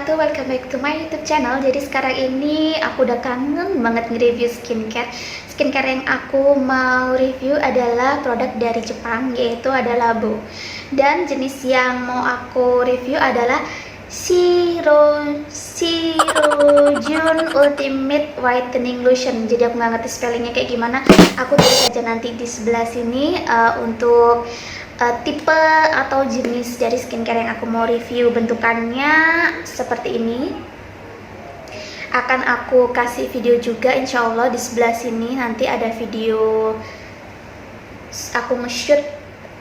wabarakatuh, welcome back to my YouTube channel. Jadi sekarang ini aku udah kangen banget nge-review skincare. Skincare yang aku mau review adalah produk dari Jepang, yaitu adalah Labo. Dan jenis yang mau aku review adalah Jun Ultimate Whitening Lotion. Jadi aku nggak ngerti spellingnya kayak gimana. Aku tulis aja nanti di sebelah sini untuk tipe atau jenis dari skincare yang aku mau review. Bentukannya seperti ini. Akan aku kasih video juga, insya Allah di sebelah sini nanti ada video aku nge-shoot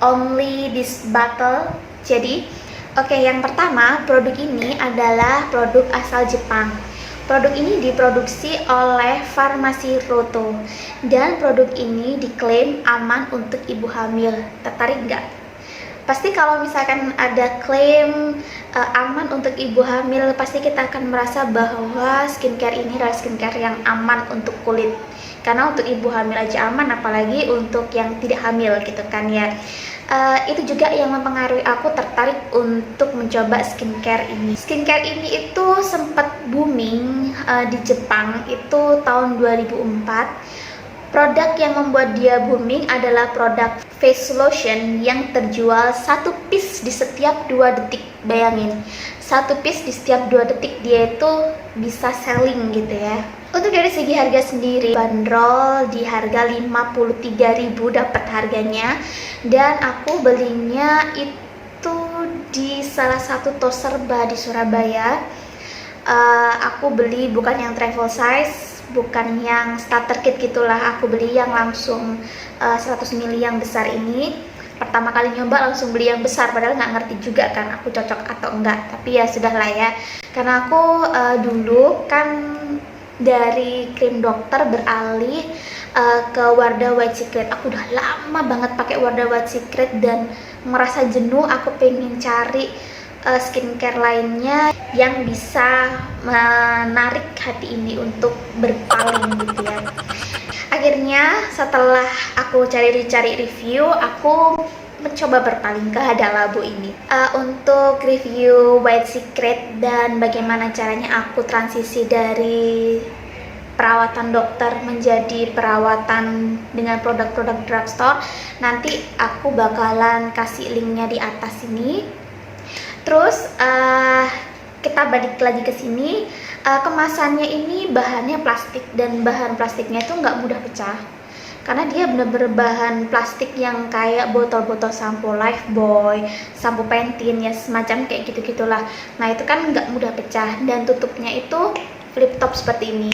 only this bottle. Jadi oke, yang pertama, produk ini adalah produk asal Jepang. Produk ini diproduksi oleh Farmasi Roto. Dan produk ini diklaim aman untuk ibu hamil. Tertarik nggak? Pasti kalau misalkan ada klaim aman untuk ibu hamil, pasti kita akan merasa bahwa skincare ini adalah skincare yang aman untuk kulit. Karena untuk ibu hamil aja aman, apalagi untuk yang tidak hamil gitu kan ya. Itu juga yang mempengaruhi aku tertarik untuk mencoba skincare ini. Skincare ini itu sempat booming di Jepang itu tahun 2004. Produk yang membuat dia booming adalah produk face lotion yang terjual satu piece di setiap 2 detik. Bayangin, satu piece di setiap 2 detik dia itu bisa selling gitu ya. Untuk dari segi harga sendiri, bandrol di harga 53.000 dapat harganya. Dan aku belinya itu di salah satu toko serba di Surabaya. Aku beli bukan yang travel size, bukan yang starter kit gitulah. Aku beli yang langsung 100 ml yang besar ini. Pertama kali nyoba langsung beli yang besar, padahal nggak ngerti juga kan aku cocok atau enggak. Tapi ya sudahlah ya, karena aku dulu kan dari krim dokter beralih ke Wardah White Secret. Aku udah lama banget pakai Wardah White Secret dan merasa jenuh. Aku pengen cari skincare lainnya yang bisa menarik hati ini untuk berpaling gitu ya. Akhirnya setelah aku cari review, aku mencoba berpaling ke Labo ini. Untuk review White Secret dan bagaimana caranya aku transisi dari perawatan dokter menjadi perawatan dengan produk-produk drugstore, nanti aku bakalan kasih linknya di atas ini. Terus kita balik lagi ke sini. Kemasannya ini bahannya plastik, dan bahan plastiknya itu nggak mudah pecah karena dia bener-bener bahan plastik yang kayak botol-botol sampo Lifebuoy, sampo Pantene ya, semacam kayak gitu-gitulah. Nah itu kan nggak mudah pecah, dan tutupnya itu flip top seperti ini.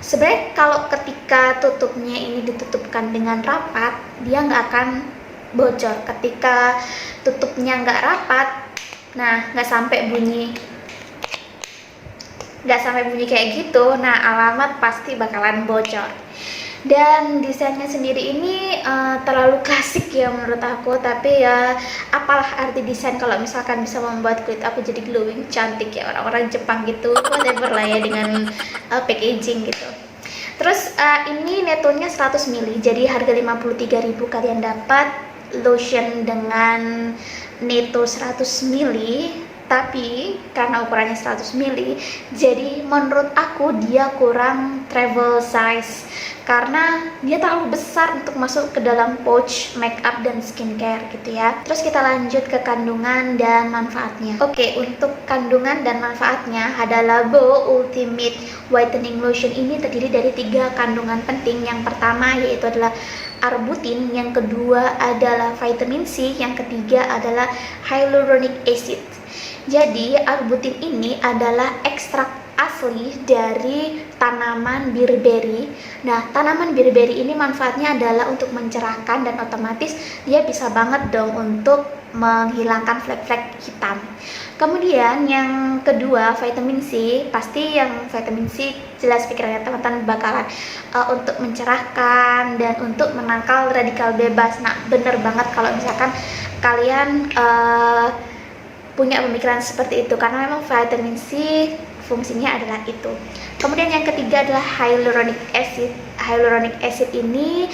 Sebenarnya kalau ketika tutupnya ini ditutupkan dengan rapat, dia nggak akan bocor. Ketika tutupnya nggak rapat, nah nggak sampai bunyi kayak gitu, nah alamat pasti bakalan bocor. Dan desainnya sendiri ini terlalu klasik ya menurut aku, tapi ya apalah arti desain kalau misalkan bisa membuat kulit aku jadi glowing, cantik ya orang-orang Jepang gitu, whatever lah ya dengan packaging gitu. Terus ini netonya 100 ml, jadi harga 53.000 kalian dapat lotion dengan neto 100 ml. Tapi karena ukurannya 100 ml, jadi menurut aku dia kurang travel size karena dia terlalu besar untuk masuk ke dalam pouch makeup dan skincare gitu ya. Terus kita lanjut ke kandungan dan manfaatnya. Oke, untuk kandungan dan manfaatnya, Labo Ultimate Whitening Lotion ini terdiri dari 3 kandungan penting. Yang pertama yaitu adalah arbutin, yang kedua adalah vitamin C, yang ketiga adalah hyaluronic acid. Jadi arbutin ini adalah ekstrak asli dari tanaman birberry. Nah, tanaman birberry ini manfaatnya adalah untuk mencerahkan, dan otomatis dia bisa banget dong untuk menghilangkan flek-flek hitam. Kemudian yang kedua, vitamin C. Pasti yang vitamin C jelas pikirannya teman-teman bakalan untuk mencerahkan dan untuk menangkal radikal bebas. Nah, bener banget kalau misalkan kalian punya pemikiran seperti itu, karena memang vitamin C fungsinya adalah itu. Kemudian yang ketiga adalah hyaluronic acid. Hyaluronic acid ini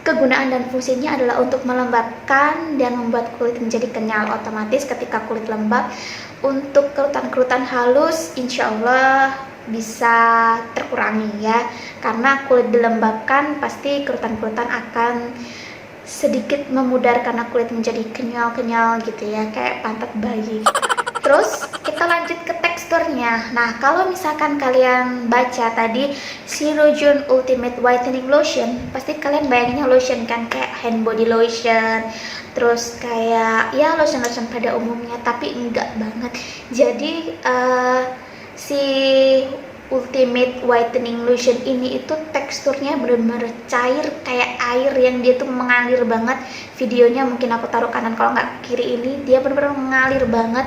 kegunaan dan fungsinya adalah untuk melembabkan dan membuat kulit menjadi kenyal. Otomatis ketika kulit lembab, untuk kerutan-kerutan halus insya Allah bisa terkurangi ya, karena kulit dilembabkan pasti kerutan-kerutan akan sedikit memudar karena kulit menjadi kenyal-kenyal gitu ya, kayak pantat bayi. Terus kita lanjut ke teksturnya. Nah, kalau misalkan kalian baca tadi Zero June Ultimate Whitening Lotion, pasti kalian bayanginnya lotion kan, kayak hand body lotion, terus kayak ya lotion-lotion pada umumnya, tapi enggak banget. Jadi si Ultimate Whitening Lotion ini itu teksturnya benar-benar cair kayak air yang dia tuh mengalir banget. Videonya mungkin aku taruh kanan kalau nggak kiri, ini dia benar-benar mengalir banget.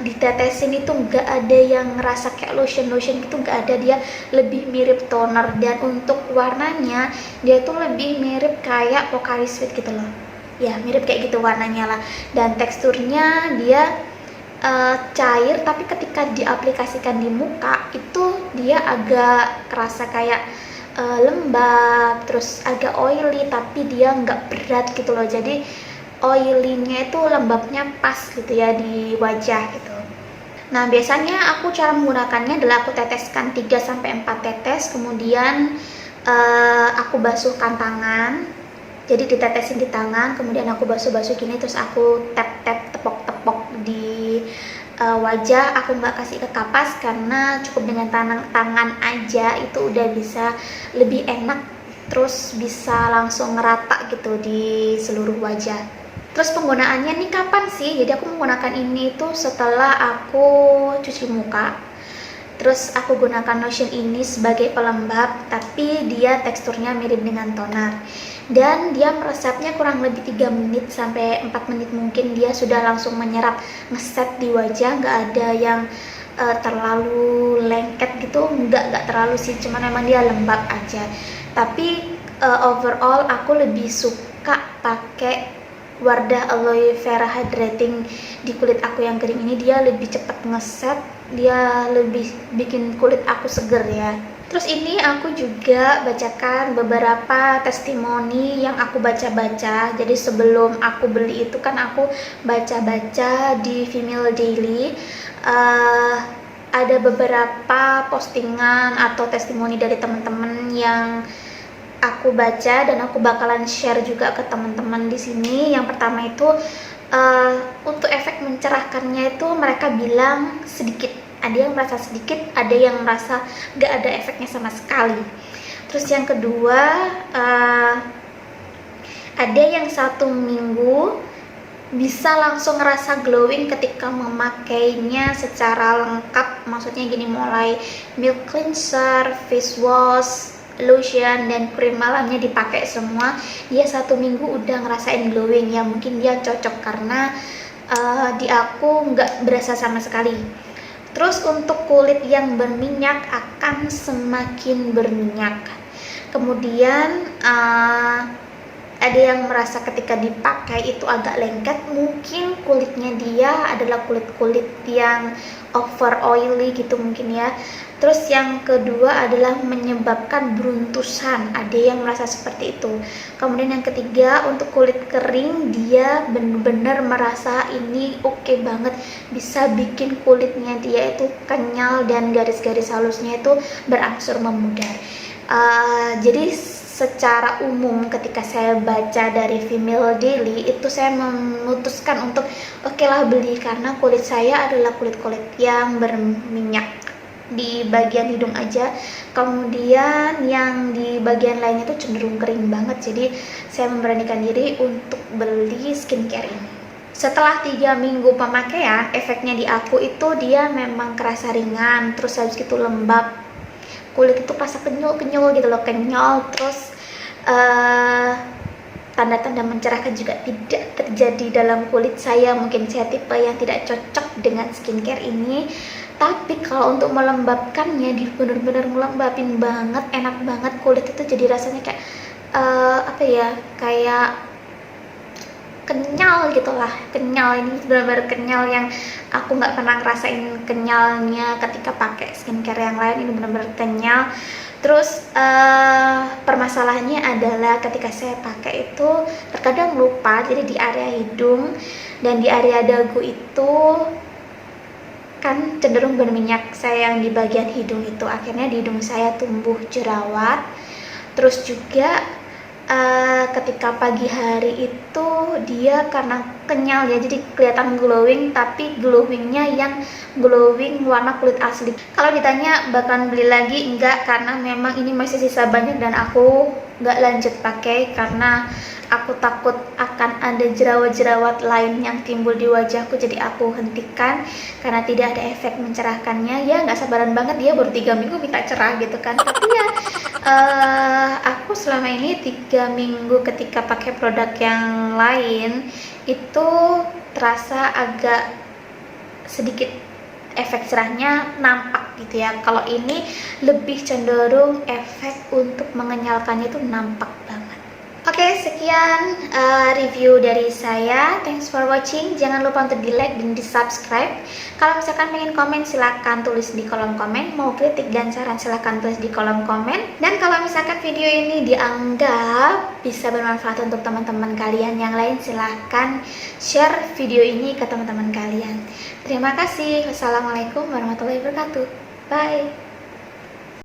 Ditetesin itu nggak ada yang ngerasa kayak lotion gitu, nggak ada. Dia lebih mirip toner, dan untuk warnanya dia tuh lebih mirip kayak Pocari Sweat gitu loh ya, mirip kayak gitu warnanya lah. Dan teksturnya dia cair, tapi ketika diaplikasikan di muka itu dia agak kerasa kayak lembab, terus agak oily, tapi dia nggak berat gitu loh. Jadi oilynya itu lembabnya pas gitu ya di wajah gitu. Nah, biasanya aku cara menggunakannya adalah aku teteskan 3-4 tetes, kemudian aku basuhkan tangan. Jadi ditetesin di tangan, kemudian aku basuh-basuh gini, terus aku tap-tap, tepok-tepok di wajah. Aku nggak kasih ke kapas karena cukup dengan tangan aja itu udah bisa lebih enak, terus bisa langsung ngerata gitu di seluruh wajah. Terus penggunaannya nih kapan sih? Jadi aku menggunakan ini tuh setelah aku cuci muka. Terus aku gunakan lotion ini sebagai pelembab, tapi dia teksturnya mirip dengan toner. Dan dia meresapnya kurang lebih 3 menit sampai 4 menit mungkin, dia sudah langsung menyerap, ngeset di wajah. Nggak ada yang terlalu lengket gitu, nggak terlalu sih, cuman memang dia lembab aja. Tapi overall aku lebih suka pakai Wardah Aloe Vera Hydrating di kulit aku yang kering ini. Dia lebih cepat ngeset, dia lebih bikin kulit aku seger ya. Terus ini aku juga bacakan beberapa testimoni yang aku baca-baca. Jadi sebelum aku beli itu kan aku baca-baca di Female Daily. Ada beberapa postingan atau testimoni dari teman-teman yang aku baca, dan aku bakalan share juga ke teman-teman di sini. Yang pertama itu untuk efek mencerahkannya itu mereka bilang sedikit. Ada yang merasa sedikit, ada yang merasa gak ada efeknya sama sekali. Terus yang kedua, ada yang 1 minggu bisa langsung ngerasa glowing ketika memakainya secara lengkap. Maksudnya gini, mulai milk cleanser, face wash, lotion, dan krim malamnya dipakai semua. Dia 1 minggu udah ngerasain glowing ya. Mungkin dia cocok karena di aku nggak berasa sama sekali. Terus untuk kulit yang berminyak akan semakin berminyak. Kemudian ada yang merasa ketika dipakai itu agak lengket. Mungkin kulitnya dia adalah kulit-kulit yang over oily gitu mungkin ya. Terus yang kedua adalah menyebabkan beruntusan. Ada yang merasa seperti itu. Kemudian yang ketiga, untuk kulit kering dia benar-benar merasa ini oke banget, bisa bikin kulitnya dia itu kenyal dan garis-garis halusnya itu berangsur memudar. Jadi secara umum ketika saya baca dari Female Daily itu saya memutuskan untuk oke lah beli, karena kulit saya adalah kulit-kulit yang berminyak di bagian hidung aja, kemudian yang di bagian lainnya itu cenderung kering banget. Jadi saya memberanikan diri untuk beli skincare ini. Setelah 3 minggu pemakaian, efeknya di aku itu dia memang kerasa ringan, terus habis itu lembab, kulit itu rasa kenyal gitu loh, kenyal. Terus tanda-tanda mencerahkan juga tidak terjadi dalam kulit saya. Mungkin saya tipe yang tidak cocok dengan skincare ini, tapi kalau untuk melembabkannya dia benar-benar ngelembapin banget, enak banget. Kulit itu jadi rasanya kayak apa ya, kayak kenyal gitulah. Kenyal, ini benar-benar kenyal yang aku nggak pernah ngerasain kenyalnya ketika pakai skincare yang lain. Ini benar-benar kenyal. Terus permasalahannya adalah ketika saya pakai itu terkadang lupa, jadi di area hidung dan di area dagu itu kan cenderung berminyak saya yang di bagian hidung itu, akhirnya di hidung saya tumbuh jerawat. Terus juga ketika pagi hari itu dia karena kenyal ya, jadi kelihatan glowing, tapi glowingnya yang glowing warna kulit asli. Kalau ditanya bakalan beli lagi, enggak, karena memang ini masih sisa banyak dan aku nggak lanjut pakai karena aku takut akan ada jerawat-jerawat lain yang timbul di wajahku, jadi aku hentikan karena tidak ada efek mencerahkannya. Ya nggak sabaran banget, dia baru 3 minggu minta cerah gitu kan. Tapi ya aku selama ini 3 minggu ketika pakai produk yang lain itu terasa agak sedikit efek cerahnya nampak gitu ya. Kalau ini lebih cenderung efek untuk mengenyalkannya itu nampak banget. Oke, sekian review dari saya. Thanks for watching. Jangan lupa untuk di like dan di subscribe. Kalau misalkan pengen komen silahkan tulis di kolom komen. Mau kritik dan saran silahkan tulis di kolom komen. Dan kalau misalkan video ini dianggap bisa bermanfaat untuk teman-teman kalian yang lain, silahkan share video ini ke teman-teman kalian. Terima kasih. Wassalamualaikum warahmatullahi wabarakatuh. Bye.